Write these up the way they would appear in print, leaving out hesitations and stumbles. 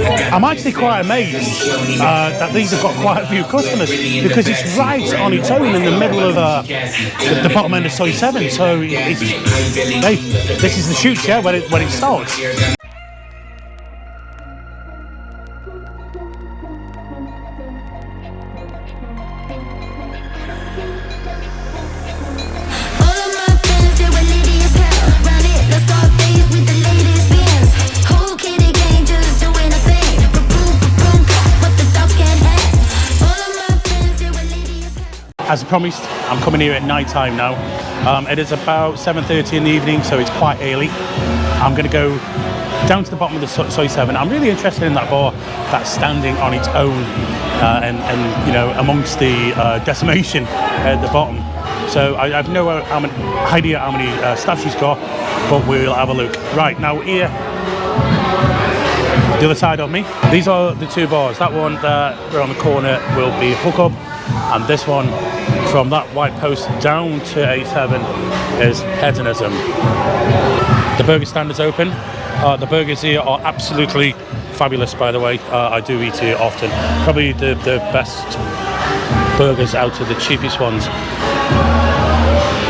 I'm actually quite amazed that these have got quite a few customers because it's right on its own in the middle of the bottom end of Soy 7. So this is the shoot, yeah, when it starts. As promised, I'm coming here at night time now. It is about 7:30 in the evening, so it's quite early. I'm going to go down to the bottom of the Soy 7. I'm really interested in that bar that's standing on its own and you know, amongst the decimation at the bottom. So I have no idea how many staff she's got, but we'll have a look. Right, now here, the other side of me, these are the two bars. That one there on the corner will be Hookup, and this one from that white post down to A7 is Hedonism. The burger stand is open. The burgers here are absolutely fabulous, by the way. I do eat here often. Probably the best burgers out of the cheapest ones.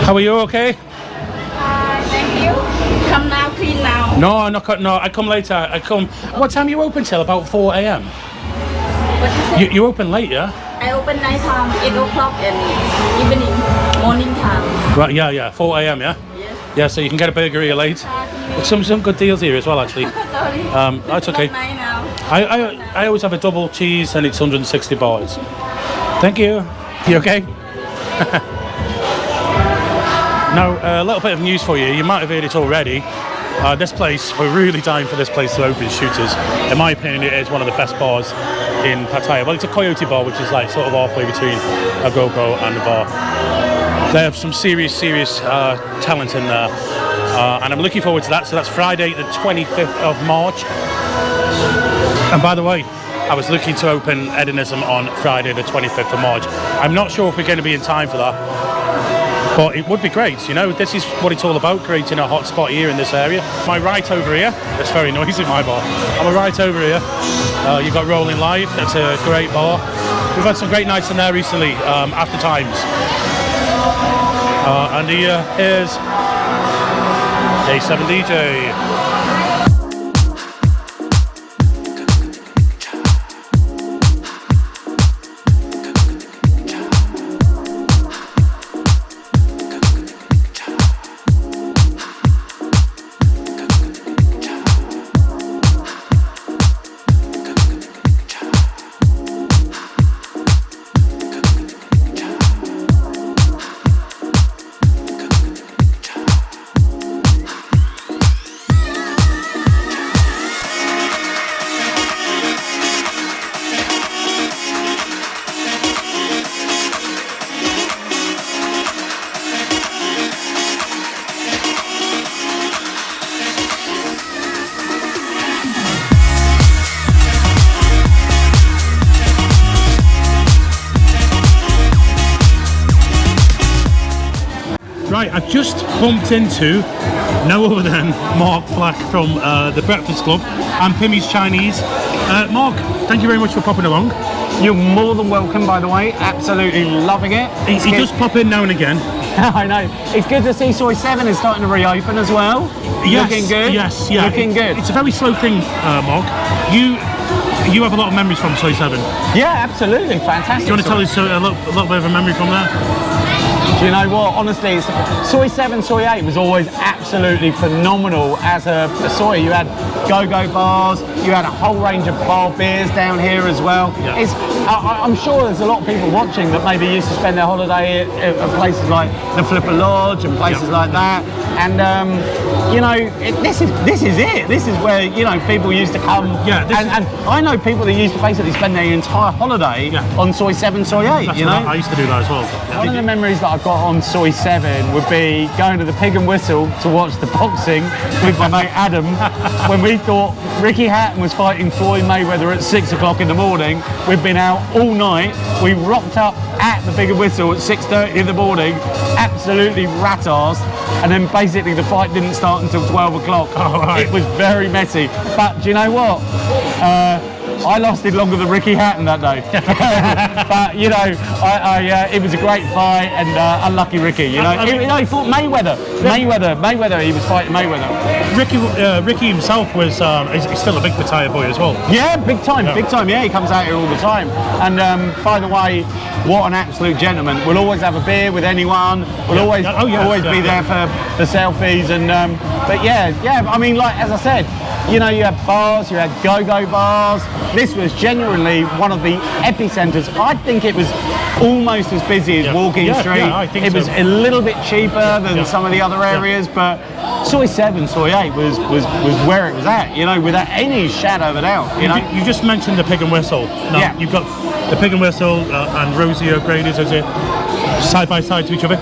How are you? Okay? Thank you. Come now, clean now. No, no, I come later. I come. What time you open till? About 4 a.m. What you say? You open late, yeah? I open night time, 8 o'clock and evening, morning time. Right, yeah, 4 a.m. yeah? Yes. Yeah, so you can get a burger here late. Some good deals here as well, actually. Sorry. That's okay. Now. I always have a double cheese and it's 160 baht. Thank you. You okay? Now, a little bit of news for you. You might have heard it already. This place, we're really dying for this place to open, Shooters. In my opinion, it is one of the best bars in Pattaya. Well, it's a Coyote bar, which is like sort of halfway between a go-go and a bar. They have some serious talent in there. And I'm looking forward to that. So that's Friday, the 25th of March. And by the way, I was looking to open Hedonism on Friday, the 25th of March. I'm not sure if we're going to be in time for that. But it would be great, you know, this is what it's all about, creating a hot spot here in this area. My right over here, it's very noisy, my bar. I'm right over here, you've got Rolling Live, that's a great bar. We've had some great nights in there recently, after times. And here is A7 DJ. Right, I've just bumped into no other than Mark Flack from the Breakfast Club and Pimmy's Chinese. Mark, thank you very much for popping along. You're more than welcome, by the way. Absolutely loving it. He does pop in now and again. I know. It's good to see Soy 7 is starting to reopen as well. Yes, looking good. Yes, yeah. Looking good. It's a very slow thing, Mark. You have a lot of memories from Soy 7. Yeah, absolutely. Fantastic. Do you want to tell us a little bit of a memory from there? Do you know what? Honestly, Soy 7, Soy 8 was always absolutely phenomenal as a soy. You had go-go bars, you had a whole range of bar beers down here as well. Yeah. I'm sure there's a lot of people watching that maybe used to spend their holiday at places like the Flipper Lodge and places like that. And you know, this is it. This is where, you know, people used to come. Yeah. And I know people that used to basically spend their entire holiday on Soy 7, Soy 8. That's you know, I used to do that as well. Yeah. One of the memories that I've got on Soy 7 would be going to the Pig and Whistle to watch the boxing with my mate Adam when we thought Ricky Hatton was fighting Floyd Mayweather at 6 o'clock in the morning. We'd been out all night. We rocked up at the Pig and Whistle at 6:30 in the morning, absolutely rat-arsed, and then basically the fight didn't start until 12 o'clock. Oh, right. It was very messy. But do you know what? I lasted longer than Ricky Hatton that day. But, you know, it was a great fight, and unlucky Ricky, you know. He fought Mayweather. He was fighting Mayweather. Ricky himself was he's still a big Pattaya boy as well. Yeah, big time. Yeah, he comes out here all the time. And by the way, what an absolute gentleman. We'll always have a beer with anyone. We'll always be there for the selfies. And but yeah. I mean, like as I said, you know, you had bars, you had go-go bars. This was genuinely one of the epicenters. I think it was almost as busy as Walking Street. Yeah, I think it was a little bit cheaper than some of the other areas, but Soi 7, Soi 8 was where it was at, you know, without any shadow of a doubt. You know, you just mentioned the Pig and Whistle. Now, you've got the Pig and Whistle and Rosie O'Grady's as it side by side to each other.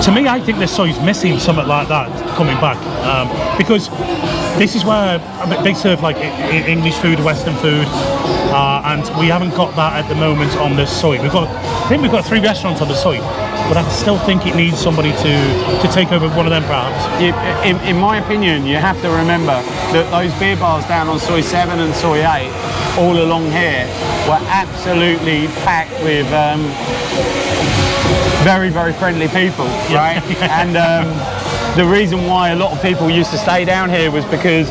To me, I think this soy's missing something like that coming back, because this is where they serve like English food, Western food, and we haven't got that at the moment on this soy. I think we've got 3 restaurants on the soy, but I still think it needs somebody to take over one of them perhaps. In my opinion, you have to remember that those beer bars down on Soi 7 and Soi 8, all along here, were absolutely packed with very, very friendly people, right? And the reason why a lot of people used to stay down here was because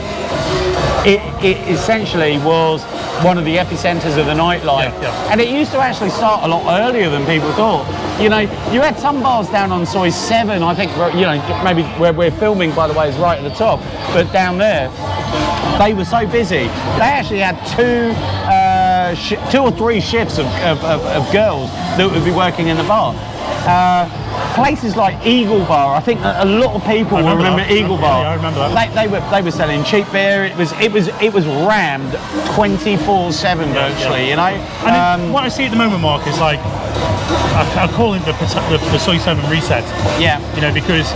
it essentially was one of the epicenters of the nightlife. And it used to actually start a lot earlier than people thought. You know, you had some bars down on Soi 7, I think, you know, maybe where we're filming, by the way, is right at the top, but down there, they were so busy. They actually had 2 or 3 shifts of girls that would be working in the bar. Places like Eagle Bar, I think a lot of people will remember Eagle Bar. Yeah, I remember that. They were selling cheap beer. It was rammed 24/7 virtually, you know. And what I see at the moment, Mark, is like I call it the Soi 7 reset. Yeah. You know, because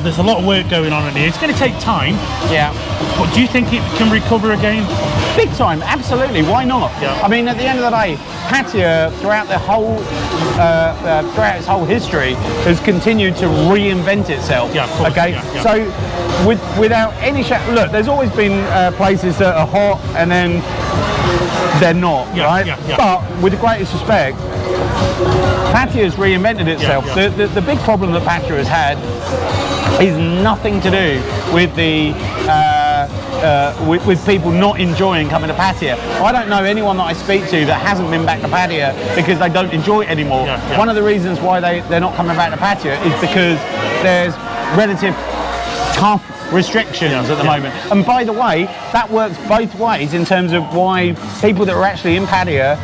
there's a lot of work going on in here. It's going to take time. Yeah. But do you think it can recover again? Big time, absolutely. Why not? Yeah. I mean, at the end of the day, Pattaya, throughout its whole history, has continued to reinvent itself. Yeah, of course. Okay. Yeah. So, without any look, there's always been places that are hot and then they're not, right? Yeah. But with the greatest respect, Pattaya's reinvented itself. Yeah. The big problem that Pattaya has had is nothing to do with the with people not enjoying coming to Pattaya. I don't know anyone that I speak to that hasn't been back to Pattaya because they don't enjoy it anymore. Yeah. One of the reasons why they're not coming back to Pattaya is because there's relative tough restrictions at the moment. And by the way, that works both ways in terms of why people that are actually in Pattaya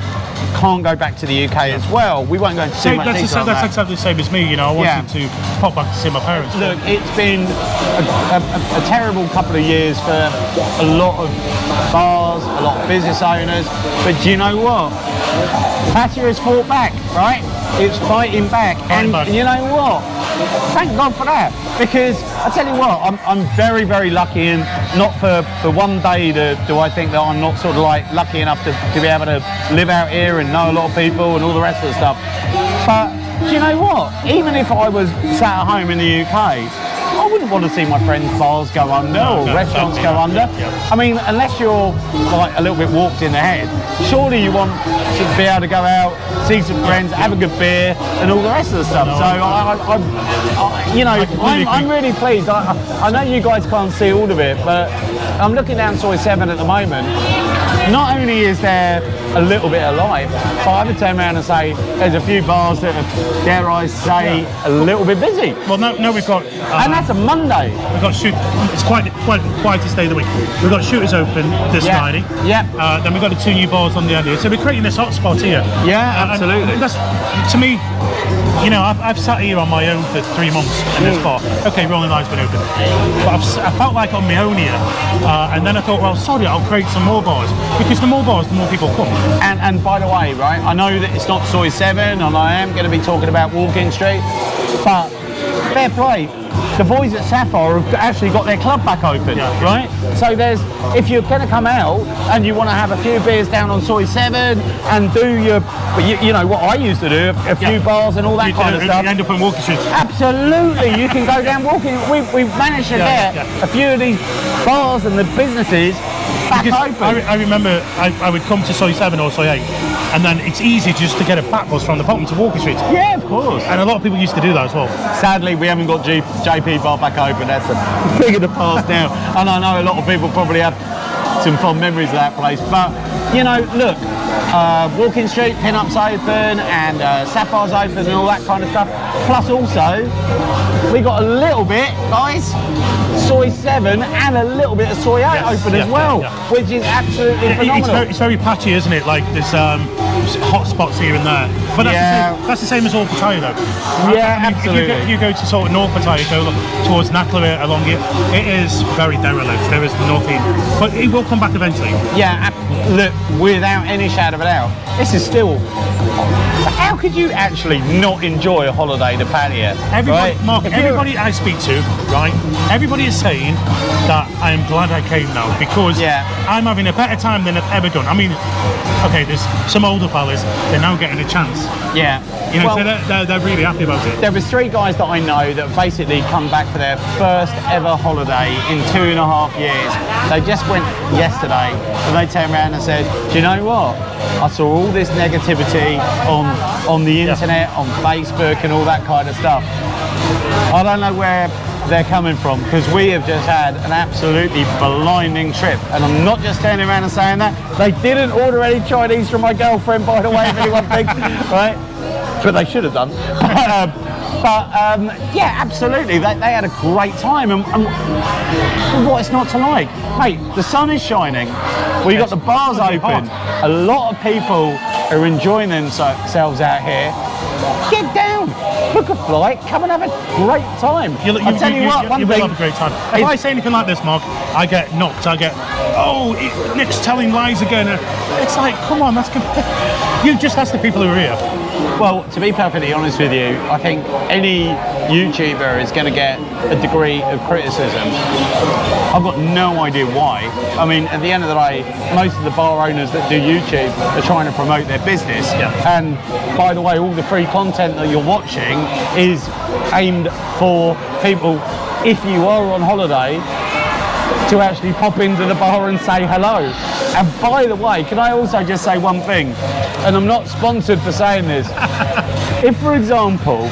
can't go back to the UK as well. We won't go into too much detail on that. That's exactly the same as me, you know. I wanted to pop back to see my parents. Look, it's been a terrible couple of years for a lot of bars, a lot of business owners, but do you know what? Pattaya has fought back, right? It's fighting back, and you know what? Thank God for that, because I tell you what, I'm very, very lucky, and not for one day do I think that I'm not sort of like lucky enough to be able to live out here and know a lot of people and all the rest of the stuff. But do you know what? Even if I was sat at home in the UK, I wouldn't want to see my friends' bars go under or restaurants go under. I mean, unless you're like a little bit warped in the head, surely you want to be able to go out, see some friends, have a good beer, and all the rest of the stuff. So I'm really pleased. I know you guys can't see all of it, but I'm looking down Soi 7 at the moment. Not only is there a little bit of life, but I would turn around and say there's a few bars that are, dare I say, a little bit busy. Well, no, we've got... and that's a Monday. We've got it's quite quietest day of the week. We've got Shooters open this Friday. Yeah. Then we've got the 2 new bars on the end here. So we're creating this hotspot here. Yeah, absolutely. And that's, to me, you know, I've sat here on my own for 3 months in this bar. Okay, Rolling Line's been open. But I felt like on my own here. And then I thought, well, sorry, I'll create some more bars. Because the more bars, the more people come. And by the way, right, I know that it's not Soi 7, and I am going to be talking about Walking Street, but fair play. The boys at Sapphire have actually got their club back open, right? So if you're going to come out and you want to have a few beers down on Soi 7 and do you know what I used to do, a few bars and all that kind of stuff. You end up on Walking Street. Absolutely, you can go down Walking. We've managed to get a few of these bars and the businesses back Because open. I remember I would come to Soy 7 or Soy 8, and then it's easy just to get a back bus from the bottom to Walker Street. Yeah, of course. And a lot of people used to do that as well. Sadly, we haven't got JP Bar back open. That's a thing of the past now. And I know a lot of people probably have some fond memories of that place. But, you know, look, Walking Street, Pin-Up's open, and Sapphire's open and all that kind of stuff. Plus also, we got a little bit, guys, Soy 7 and a little bit of Soy 8 open as well, which is absolutely phenomenal. It's very patchy, isn't it? Like there's hot spots here and there. But that's the same as all Pattaya though. Yeah, I mean, absolutely. If you go to sort of North Pattaya, go towards Naklawit along here, it is very derelict. There is nothing, but it will come back eventually. Yeah, look, without any shadow of a doubt, this is still... How could you actually not enjoy a holiday to Pattaya? Everybody, right? Mark, everybody I speak to, right, everybody is saying that I am glad I came now because I'm having a better time than I've ever done. I mean, okay, there's some older fellas, they're now getting a chance. Yeah. You know, well, so they're really happy about it. There was 3 guys that I know that basically come back for their first ever holiday in 2.5 years. They just went yesterday and they turned around and said, do you know what? I saw all this negativity on the internet, on Facebook and all that kind of stuff. I don't know where they're coming from because we have just had an absolutely blinding trip, and I'm not just turning around and saying that. They didn't order any Chinese from my girlfriend, by the way, if anyone thinks, right? But they should have done. Yeah, absolutely, they had a great time, and what's not to like? Mate, the sun is shining, we've got the bars open, a lot of people are enjoying themselves out here. Get down, book a flight, come and have a great time. I'll tell you what, you will have a great time. If I say anything like this, Mark, I get knocked. I get, Nick's telling lies again. It's like, come on, you just ask the people who are here. Well, to be perfectly honest with you, I think any YouTuber is going to get a degree of criticism. I've got no idea why. I mean, at the end of the day, most of the bar owners that do YouTube are trying to promote their business. And by the way, all the free content that you're watching is aimed for people, if you are on holiday, to actually pop into the bar and say hello. And by the way, can I also just say one thing? And I'm not sponsored for saying this. If, for example,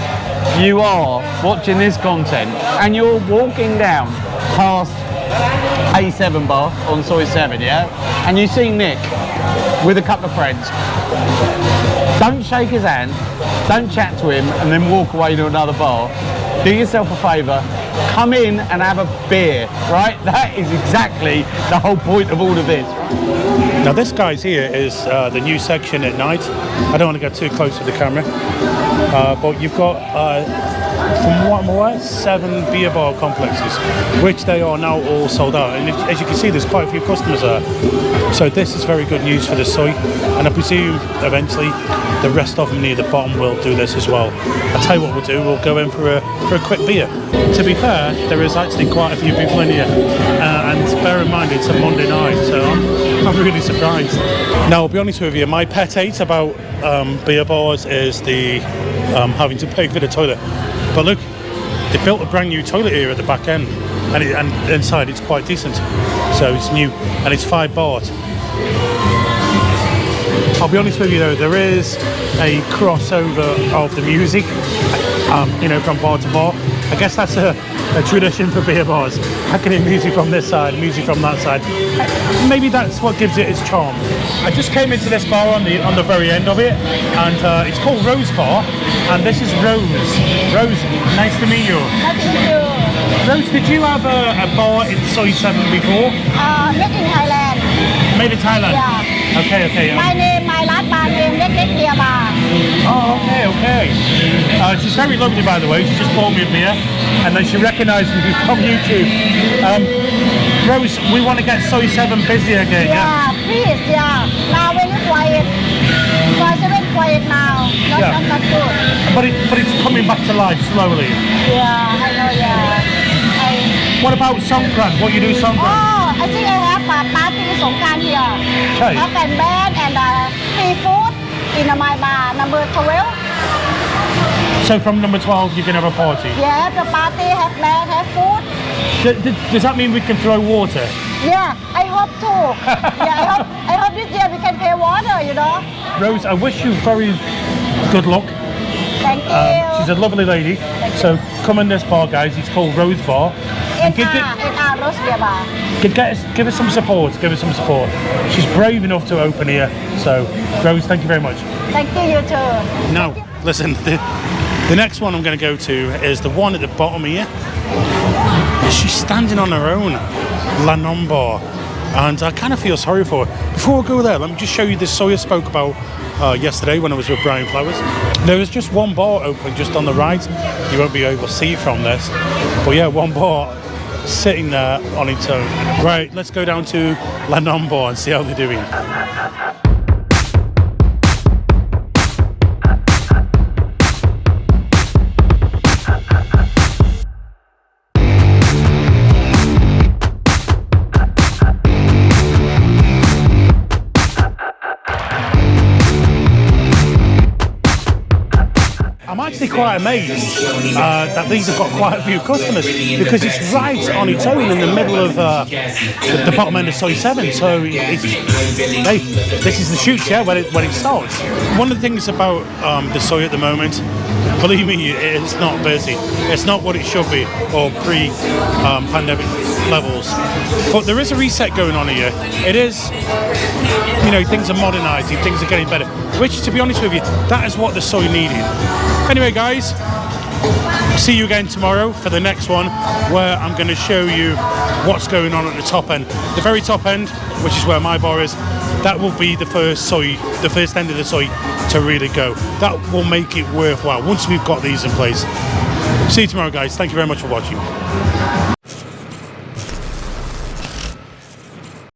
you are watching this content and you're walking down past A7 bar on Soy 7, and you see Nick with a couple of friends, don't shake his hand, don't chat to him and then walk away to another bar. Do yourself a favour, come in and have a beer, right? That is exactly the whole point of all of this. Now this guy's here is the new section at night. I don't want to get too close to the camera, but you've got, from what I'm aware, 7 beer bar complexes, which they are now all sold out. And as you can see, there's quite a few customers there. So this is very good news for the Soy, and I presume eventually the rest of them near the bottom will do this as well. I'll tell you what we'll do, we'll go in for a quick beer. To be fair, there is actually quite a few people in here, and bear in mind it's a Monday night, so I'm really surprised. Now, I'll be honest with you, my pet hate about beer bars is the having to pay for the toilet. But look, they built a brand new toilet here at the back end, and inside it's quite decent. So it's new, and it's 5 baht. I'll be honest with you though, there is a crossover of the music, you know, from bar to bar. I guess that's a tradition for beer bars. I can hear music from this side, music from that side. Maybe that's what gives it its charm. I just came into this bar on the very end of it, and it's called Rose Bar, and this is Rose. Rose, nice to meet you. Nice to meet you. Rose, did you have a bar in Soy 7 before? Made in Thailand. Made in Thailand? Yeah. Okay. My last bar name, Red Beer Bar. Oh, okay. She's very lovely, by the way. She just bought me a beer, and then she recognised me from YouTube. Rose, we want to get Soy 7 busy again, Yeah, please, Now very quiet. Soy 7 quiet now. Not good. But it's coming back to life slowly. Yeah, I know, What about Songkran? What you do Songkran? I think I have a party Songkran here. Okay. Have a band and free food in my bar, number 12. So from number 12 you can have a party? Yeah, have the party, have band, have food. Does that mean we can throw water? Yeah, I hope too. Yeah, I hope this year we can pay water, you know. Rose, I wish you very good luck. Thank you. She's a lovely lady. So come in this bar, guys. It's called Rose Bar. And NR Rose Beer Bar. give us some support. Give us some support. She's brave enough to open here. So, Rose, thank you very much. Thank you, you too. Now, listen, the next one I'm going to go to is the one at the bottom here. She's standing on her own, La Non Bar, and I kind of feel sorry for her. Before I go there, let me just show you this soy I spoke about yesterday when I was with Brian Flowers. There was just one bar open just on the right. You won't be able to see from this, but yeah, one bar sitting there on its own. Right, let's go down to La Non Bar and see how they're doing. I'm actually quite amazed that these have got quite a few customers because it's right on its own in the middle of the bottom end of Soy 7. So it's, hey, this is the shoots, yeah, when it starts. One of the things about the Soy at the moment, believe me, it's not busy. It's not what it should be or pre-pandemic levels. But there is a reset going on here. It is, you know, things are modernising, things are getting better. Which, to be honest with you, that is what the Soy needed. Anyway, guys, see you again tomorrow for the next one, where I'm going to show you what's going on at the top end. The very top end, which is where my bar is, that will be the first end of the Soy to really go. That will make it worthwhile once we've got these in place. See you tomorrow, guys. Thank you very much for watching.